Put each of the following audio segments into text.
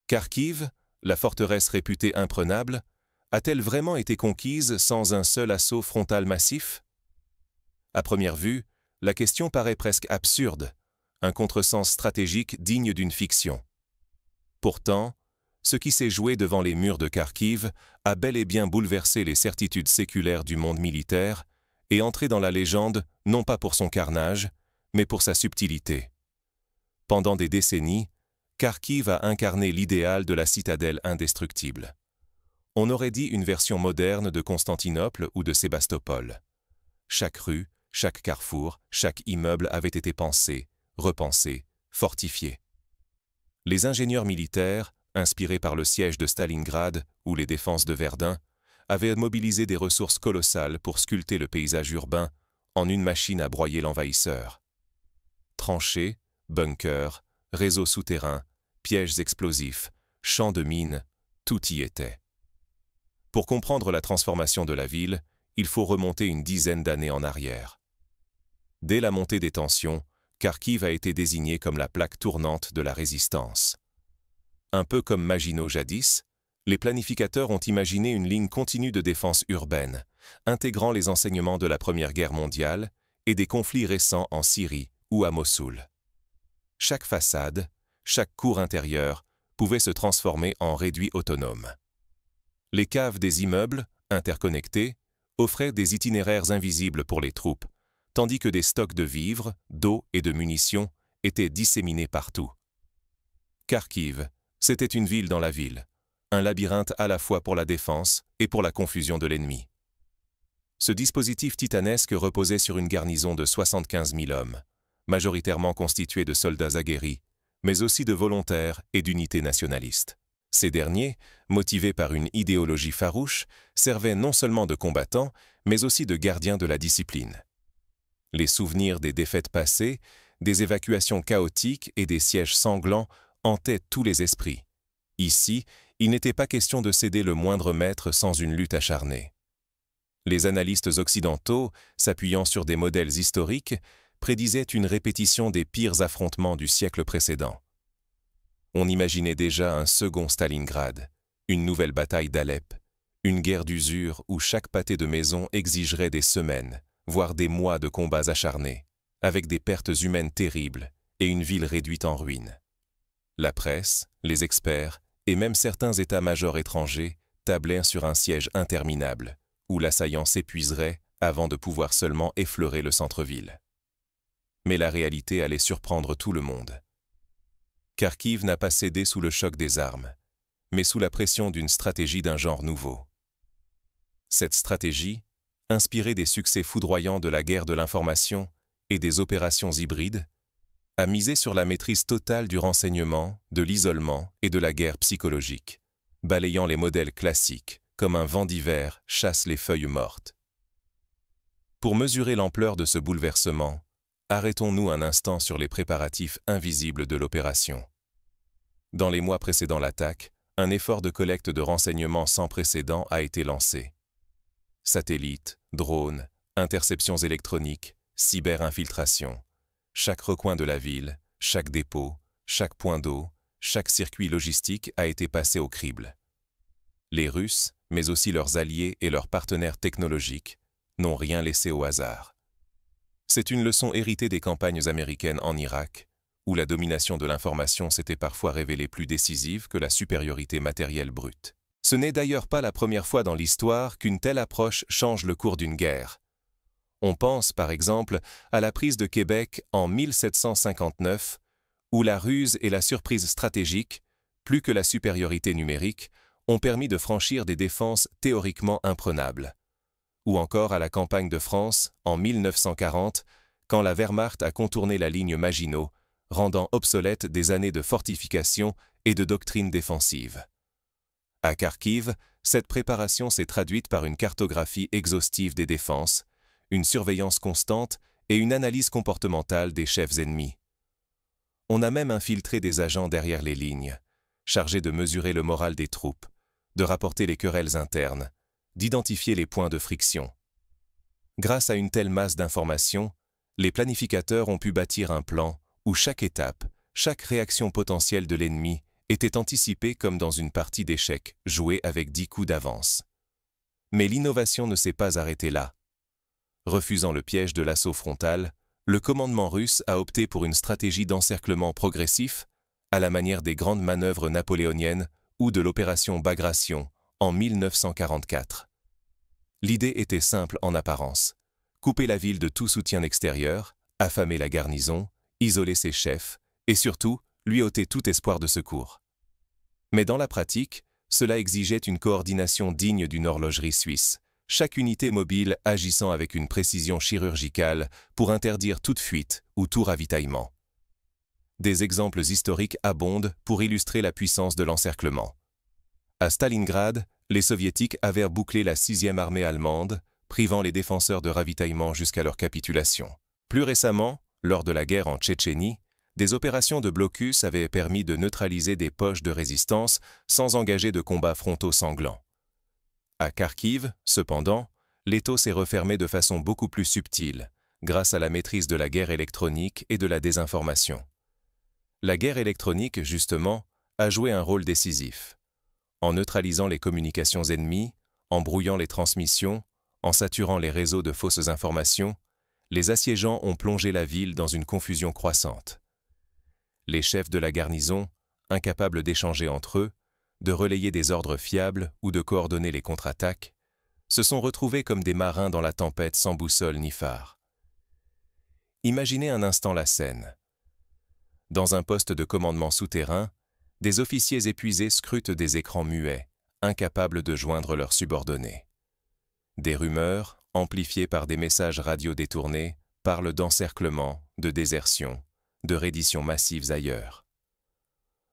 Kharkiv, la forteresse réputée imprenable, a-t-elle vraiment été conquise sans un seul assaut frontal massif? À première vue, la question paraît presque absurde, un contresens stratégique digne d'une fiction. Pourtant, ce qui s'est joué devant les murs de Kharkiv a bel et bien bouleversé les certitudes séculaires du monde militaire et entré dans la légende non pas pour son carnage, mais pour sa subtilité. Pendant des décennies, Kharkiv a incarné l'idéal de la citadelle indestructible. On aurait dit une version moderne de Constantinople ou de Sébastopol. Chaque rue, chaque carrefour, chaque immeuble avait été pensé, repensé, fortifié. Les ingénieurs militaires, inspirés par le siège de Stalingrad ou les défenses de Verdun, avaient mobilisé des ressources colossales pour sculpter le paysage urbain en une machine à broyer l'envahisseur. Tranchées, bunkers, réseaux souterrains, pièges explosifs, champs de mines, tout y était. Pour comprendre la transformation de la ville, il faut remonter une dizaine d'années en arrière. Dès la montée des tensions, Kharkiv a été désigné comme la plaque tournante de la résistance. Un peu comme Maginot jadis, les planificateurs ont imaginé une ligne continue de défense urbaine, intégrant les enseignements de la Première Guerre mondiale et des conflits récents en Syrie ou à Mossoul. Chaque façade, chaque cour intérieure pouvait se transformer en réduit autonome. Les caves des immeubles, interconnectés, offraient des itinéraires invisibles pour les troupes, tandis que des stocks de vivres, d'eau et de munitions étaient disséminés partout. Kharkiv, c'était une ville dans la ville, un labyrinthe à la fois pour la défense et pour la confusion de l'ennemi. Ce dispositif titanesque reposait sur une garnison de 75 000 hommes, majoritairement constituée de soldats aguerris, mais aussi de volontaires et d'unités nationalistes. Ces derniers, motivés par une idéologie farouche, servaient non seulement de combattants, mais aussi de gardiens de la discipline. Les souvenirs des défaites passées, des évacuations chaotiques et des sièges sanglants hantaient tous les esprits. Ici, il n'était pas question de céder le moindre mètre sans une lutte acharnée. Les analystes occidentaux, s'appuyant sur des modèles historiques, prédisaient une répétition des pires affrontements du siècle précédent. On imaginait déjà un second Stalingrad, une nouvelle bataille d'Alep, une guerre d'usure où chaque pâté de maison exigerait des semaines, voire des mois de combats acharnés, avec des pertes humaines terribles et une ville réduite en ruines. La presse, les experts et même certains états-majors étrangers tablaient sur un siège interminable, où l'assaillant s'épuiserait avant de pouvoir seulement effleurer le centre-ville. Mais la réalité allait surprendre tout le monde. Kharkiv n'a pas cédé sous le choc des armes, mais sous la pression d'une stratégie d'un genre nouveau. Cette stratégie, inspirée des succès foudroyants de la guerre de l'information et des opérations hybrides, a misé sur la maîtrise totale du renseignement, de l'isolement et de la guerre psychologique, balayant les modèles classiques comme un vent d'hiver chasse les feuilles mortes. Pour mesurer l'ampleur de ce bouleversement, arrêtons-nous un instant sur les préparatifs invisibles de l'opération. Dans les mois précédant l'attaque, un effort de collecte de renseignements sans précédent a été lancé. Satellites, drones, interceptions électroniques, cyber-infiltration. Chaque recoin de la ville, chaque dépôt, chaque point d'eau, chaque circuit logistique a été passé au crible. Les Russes, mais aussi leurs alliés et leurs partenaires technologiques, n'ont rien laissé au hasard. C'est une leçon héritée des campagnes américaines en Irak, où la domination de l'information s'était parfois révélée plus décisive que la supériorité matérielle brute. Ce n'est d'ailleurs pas la première fois dans l'histoire qu'une telle approche change le cours d'une guerre. On pense, par exemple, à la prise de Québec en 1759, où la ruse et la surprise stratégique, plus que la supériorité numérique, ont permis de franchir des défenses théoriquement imprenables. Ou encore à la campagne de France, en 1940, quand la Wehrmacht a contourné la ligne Maginot, rendant obsolètes des années de fortification et de doctrine défensive. À Kharkiv, cette préparation s'est traduite par une cartographie exhaustive des défenses, une surveillance constante et une analyse comportementale des chefs ennemis. On a même infiltré des agents derrière les lignes, chargés de mesurer le moral des troupes, de rapporter les querelles internes, d'identifier les points de friction. Grâce à une telle masse d'informations, les planificateurs ont pu bâtir un plan où chaque étape, chaque réaction potentielle de l'ennemi était anticipé comme dans une partie d'échecs, jouée avec 10 coups d'avance. Mais l'innovation ne s'est pas arrêtée là. Refusant le piège de l'assaut frontal, le commandement russe a opté pour une stratégie d'encerclement progressif, à la manière des grandes manœuvres napoléoniennes ou de l'opération Bagration en 1944. L'idée était simple en apparence: couper la ville de tout soutien extérieur, affamer la garnison, isoler ses chefs et surtout lui ôter tout espoir de secours. Mais dans la pratique, cela exigeait une coordination digne d'une horlogerie suisse, chaque unité mobile agissant avec une précision chirurgicale pour interdire toute fuite ou tout ravitaillement. Des exemples historiques abondent pour illustrer la puissance de l'encerclement. À Stalingrad, les Soviétiques avaient bouclé la 6e armée allemande, privant les défenseurs de ravitaillement jusqu'à leur capitulation. Plus récemment, lors de la guerre en Tchétchénie, des opérations de blocus avaient permis de neutraliser des poches de résistance sans engager de combats frontaux sanglants. À Kharkiv, cependant, l'étau s'est refermé de façon beaucoup plus subtile, grâce à la maîtrise de la guerre électronique et de la désinformation. La guerre électronique, justement, a joué un rôle décisif. En neutralisant les communications ennemies, en brouillant les transmissions, en saturant les réseaux de fausses informations, les assiégeants ont plongé la ville dans une confusion croissante. Les chefs de la garnison, incapables d'échanger entre eux, de relayer des ordres fiables ou de coordonner les contre-attaques, se sont retrouvés comme des marins dans la tempête sans boussole ni phare. Imaginez un instant la scène. Dans un poste de commandement souterrain, des officiers épuisés scrutent des écrans muets, incapables de joindre leurs subordonnés. Des rumeurs, amplifiées par des messages radio détournés, parlent d'encerclement, de désertion, de redditions massives ailleurs.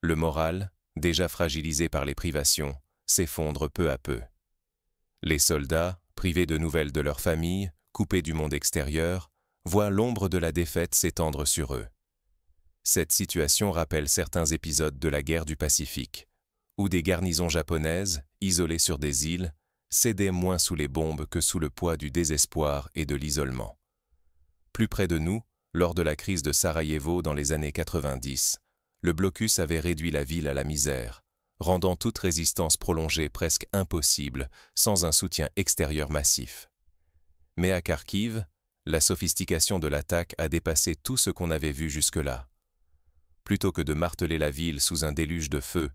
Le moral, déjà fragilisé par les privations, s'effondre peu à peu. Les soldats, privés de nouvelles de leurs familles, coupés du monde extérieur, voient l'ombre de la défaite s'étendre sur eux. Cette situation rappelle certains épisodes de la guerre du Pacifique, où des garnisons japonaises, isolées sur des îles, cédaient moins sous les bombes que sous le poids du désespoir et de l'isolement. Plus près de nous, lors de la crise de Sarajevo dans les années 90, le blocus avait réduit la ville à la misère, rendant toute résistance prolongée presque impossible sans un soutien extérieur massif. Mais à Kharkiv, la sophistication de l'attaque a dépassé tout ce qu'on avait vu jusque-là. Plutôt que de marteler la ville sous un déluge de feu,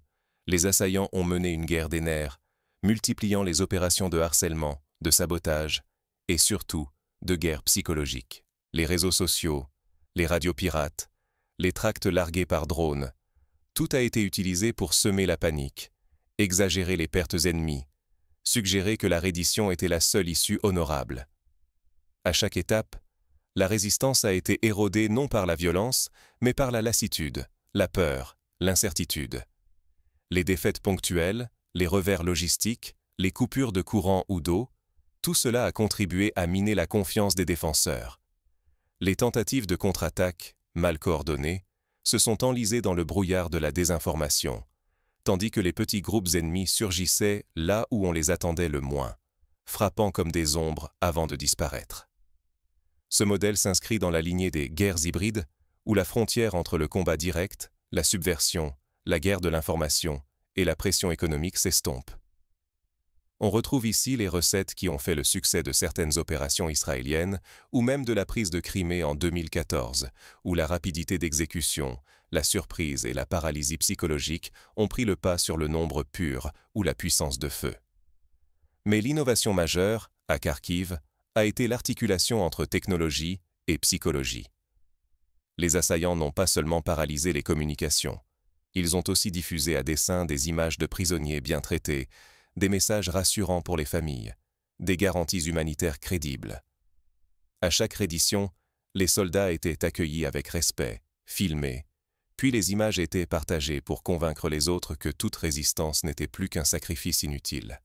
les assaillants ont mené une guerre des nerfs, multipliant les opérations de harcèlement, de sabotage et surtout de guerre psychologique. Les réseaux sociaux, les radios pirates, les tracts largués par drone, tout a été utilisé pour semer la panique, exagérer les pertes ennemies, suggérer que la reddition était la seule issue honorable. À chaque étape, la résistance a été érodée non par la violence, mais par la lassitude, la peur, l'incertitude. Les défaites ponctuelles, les revers logistiques, les coupures de courant ou d'eau, tout cela a contribué à miner la confiance des défenseurs. Les tentatives de contre-attaque, mal coordonnées, se sont enlisées dans le brouillard de la désinformation, tandis que les petits groupes ennemis surgissaient là où on les attendait le moins, frappant comme des ombres avant de disparaître. Ce modèle s'inscrit dans la lignée des guerres hybrides, où la frontière entre le combat direct, la subversion, la guerre de l'information et la pression économique s'estompe. On retrouve ici les recettes qui ont fait le succès de certaines opérations israéliennes ou même de la prise de Crimée en 2014, où la rapidité d'exécution, la surprise et la paralysie psychologique ont pris le pas sur le nombre pur ou la puissance de feu. Mais l'innovation majeure, à Kharkiv, a été l'articulation entre technologie et psychologie. Les assaillants n'ont pas seulement paralysé les communications, ils ont aussi diffusé à dessein des images de prisonniers bien traités, des messages rassurants pour les familles, des garanties humanitaires crédibles. À chaque reddition, les soldats étaient accueillis avec respect, filmés, puis les images étaient partagées pour convaincre les autres que toute résistance n'était plus qu'un sacrifice inutile.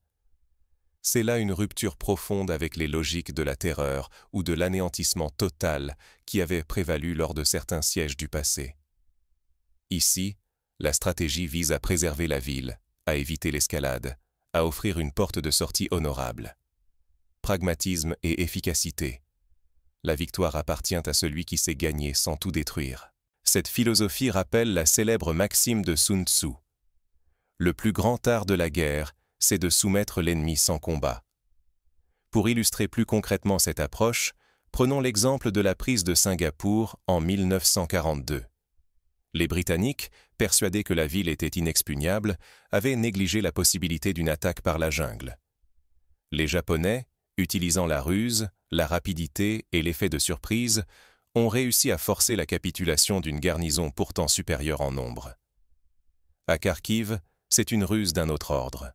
C'est là une rupture profonde avec les logiques de la terreur ou de l'anéantissement total qui avaient prévalu lors de certains sièges du passé. Ici, la stratégie vise à préserver la ville, à éviter l'escalade, à offrir une porte de sortie honorable. Pragmatisme et efficacité. La victoire appartient à celui qui sait gagner sans tout détruire. Cette philosophie rappelle la célèbre maxime de Sun Tzu, le plus grand art de la guerre, c'est de soumettre l'ennemi sans combat. Pour illustrer plus concrètement cette approche, prenons l'exemple de la prise de Singapour en 1942. Les Britanniques, persuadés que la ville était inexpugnable, avaient négligé la possibilité d'une attaque par la jungle. Les Japonais, utilisant la ruse, la rapidité et l'effet de surprise, ont réussi à forcer la capitulation d'une garnison pourtant supérieure en nombre. À Kharkiv, c'est une ruse d'un autre ordre.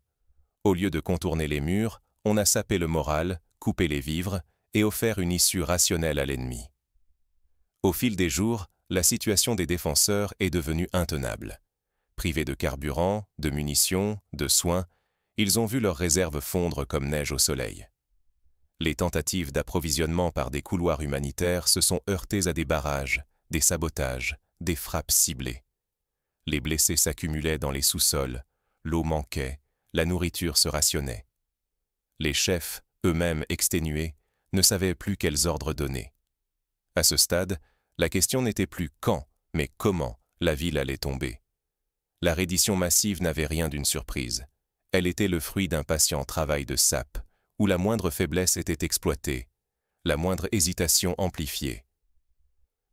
Au lieu de contourner les murs, on a sapé le moral, coupé les vivres et offert une issue rationnelle à l'ennemi. Au fil des jours, la situation des défenseurs est devenue intenable. Privés de carburant, de munitions, de soins, ils ont vu leurs réserves fondre comme neige au soleil. Les tentatives d'approvisionnement par des couloirs humanitaires se sont heurtées à des barrages, des sabotages, des frappes ciblées. Les blessés s'accumulaient dans les sous-sols, l'eau manquait, la nourriture se rationnait. Les chefs, eux-mêmes exténués, ne savaient plus quels ordres donner. À ce stade, la question n'était plus quand, mais comment la ville allait tomber. La reddition massive n'avait rien d'une surprise. Elle était le fruit d'un patient travail de sape, où la moindre faiblesse était exploitée, la moindre hésitation amplifiée.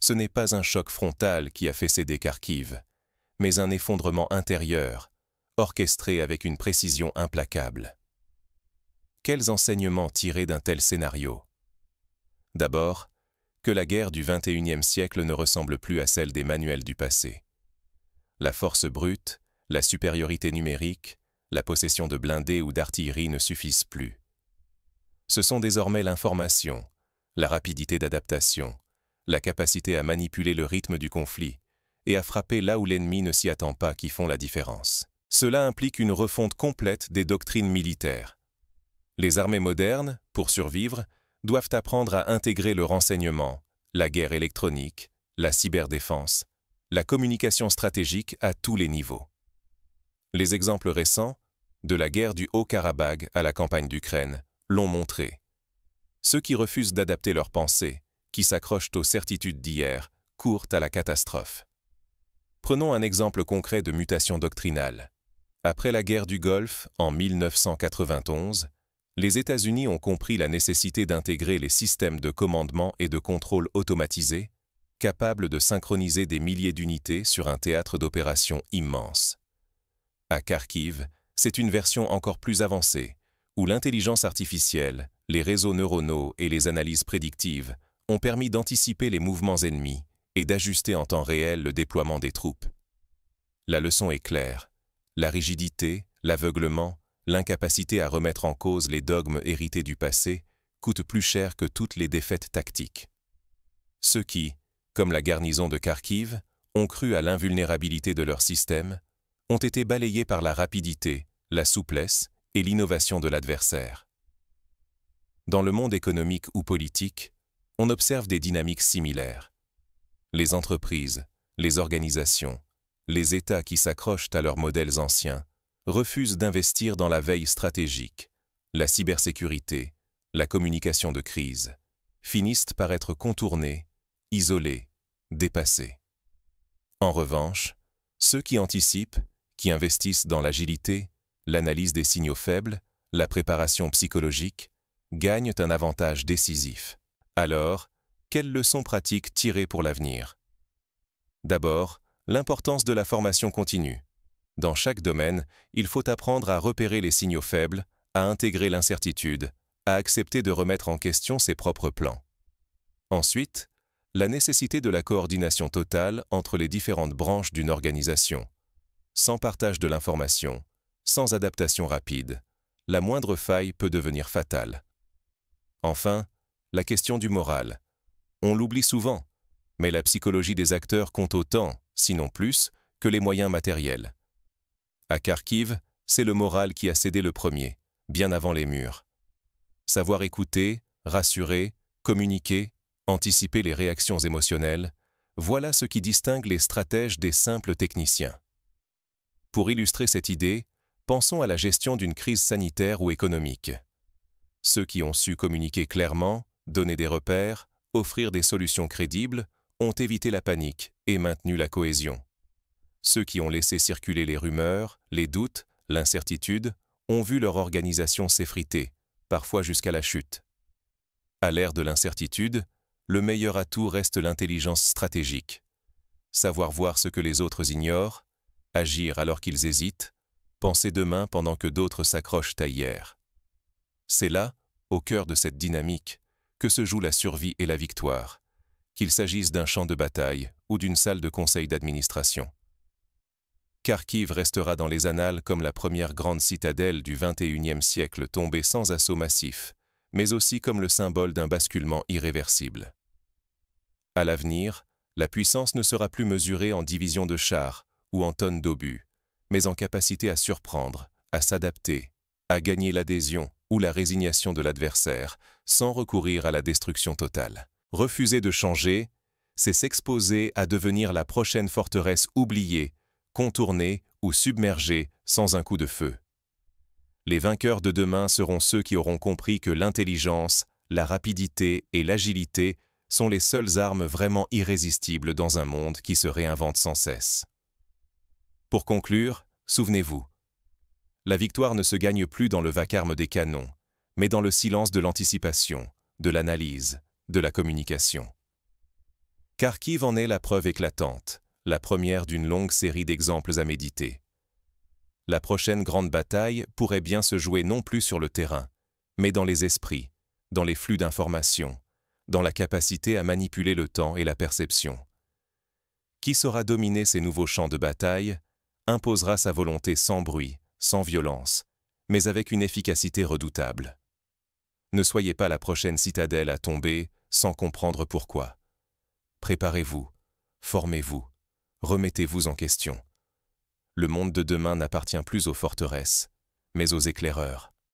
Ce n'est pas un choc frontal qui a fait céder Kharkiv, mais un effondrement intérieur, orchestré avec une précision implacable. Quels enseignements tirer d'un tel scénario? D'abord, que la guerre du XXIe siècle ne ressemble plus à celle des manuels du passé. La force brute, la supériorité numérique, la possession de blindés ou d'artillerie ne suffisent plus. Ce sont désormais l'information, la rapidité d'adaptation, la capacité à manipuler le rythme du conflit et à frapper là où l'ennemi ne s'y attend pas qui font la différence. Cela implique une refonte complète des doctrines militaires. Les armées modernes, pour survivre, doivent apprendre à intégrer le renseignement, la guerre électronique, la cyberdéfense, la communication stratégique à tous les niveaux. Les exemples récents, de la guerre du Haut-Karabagh à la campagne d'Ukraine, l'ont montré. Ceux qui refusent d'adapter leurs pensées, qui s'accrochent aux certitudes d'hier, courent à la catastrophe. Prenons un exemple concret de mutation doctrinale. Après la guerre du Golfe, en 1991, les États-Unis ont compris la nécessité d'intégrer les systèmes de commandement et de contrôle automatisés, capables de synchroniser des milliers d'unités sur un théâtre d'opération immense. À Kharkiv, c'est une version encore plus avancée, où l'intelligence artificielle, les réseaux neuronaux et les analyses prédictives ont permis d'anticiper les mouvements ennemis et d'ajuster en temps réel le déploiement des troupes. La leçon est claire. La rigidité, l'aveuglement, l'incapacité à remettre en cause les dogmes hérités du passé coûtent plus cher que toutes les défaites tactiques. Ceux qui, comme la garnison de Kharkiv, ont cru à l'invulnérabilité de leur système, ont été balayés par la rapidité, la souplesse et l'innovation de l'adversaire. Dans le monde économique ou politique, on observe des dynamiques similaires. Les entreprises, les organisations, les États qui s'accrochent à leurs modèles anciens refusent d'investir dans la veille stratégique, la cybersécurité, la communication de crise, finissent par être contournés, isolés, dépassés. En revanche, ceux qui anticipent, qui investissent dans l'agilité, l'analyse des signaux faibles, la préparation psychologique, gagnent un avantage décisif. Alors, quelles leçons pratiques tirer pour l'avenir? D'abord, l'importance de la formation continue. Dans chaque domaine, il faut apprendre à repérer les signaux faibles, à intégrer l'incertitude, à accepter de remettre en question ses propres plans. Ensuite, la nécessité de la coordination totale entre les différentes branches d'une organisation. Sans partage de l'information, sans adaptation rapide, la moindre faille peut devenir fatale. Enfin, la question du moral. On l'oublie souvent, mais la psychologie des acteurs compte autant, sinon plus, que les moyens matériels. À Kharkiv, c'est le moral qui a cédé le premier, bien avant les murs. Savoir écouter, rassurer, communiquer, anticiper les réactions émotionnelles, voilà ce qui distingue les stratèges des simples techniciens. Pour illustrer cette idée, pensons à la gestion d'une crise sanitaire ou économique. Ceux qui ont su communiquer clairement, donner des repères, offrir des solutions crédibles, ont évité la panique et maintenu la cohésion. Ceux qui ont laissé circuler les rumeurs, les doutes, l'incertitude, ont vu leur organisation s'effriter, parfois jusqu'à la chute. À l'ère de l'incertitude, le meilleur atout reste l'intelligence stratégique. Savoir voir ce que les autres ignorent, agir alors qu'ils hésitent, penser demain pendant que d'autres s'accrochent à hier. C'est là, au cœur de cette dynamique, que se joue la survie et la victoire, qu'il s'agisse d'un champ de bataille ou d'une salle de conseil d'administration. Kharkiv restera dans les annales comme la première grande citadelle du XXIe siècle tombée sans assaut massif, mais aussi comme le symbole d'un basculement irréversible. À l'avenir, la puissance ne sera plus mesurée en divisions de chars ou en tonnes d'obus, mais en capacité à surprendre, à s'adapter, à gagner l'adhésion ou la résignation de l'adversaire, sans recourir à la destruction totale. Refuser de changer, c'est s'exposer à devenir la prochaine forteresse oubliée, contournée ou submergée sans un coup de feu. Les vainqueurs de demain seront ceux qui auront compris que l'intelligence, la rapidité et l'agilité sont les seules armes vraiment irrésistibles dans un monde qui se réinvente sans cesse. Pour conclure, souvenez-vous, la victoire ne se gagne plus dans le vacarme des canons, mais dans le silence de l'anticipation, de l'analyse, de la communication. Kharkiv en est la preuve éclatante, la première d'une longue série d'exemples à méditer. La prochaine grande bataille pourrait bien se jouer non plus sur le terrain, mais dans les esprits, dans les flux d'informations, dans la capacité à manipuler le temps et la perception. Qui saura dominer ces nouveaux champs de bataille imposera sa volonté sans bruit, sans violence, mais avec une efficacité redoutable. Ne soyez pas la prochaine citadelle à tomber sans comprendre pourquoi. Préparez-vous, formez-vous, remettez-vous en question. Le monde de demain n'appartient plus aux forteresses, mais aux éclaireurs.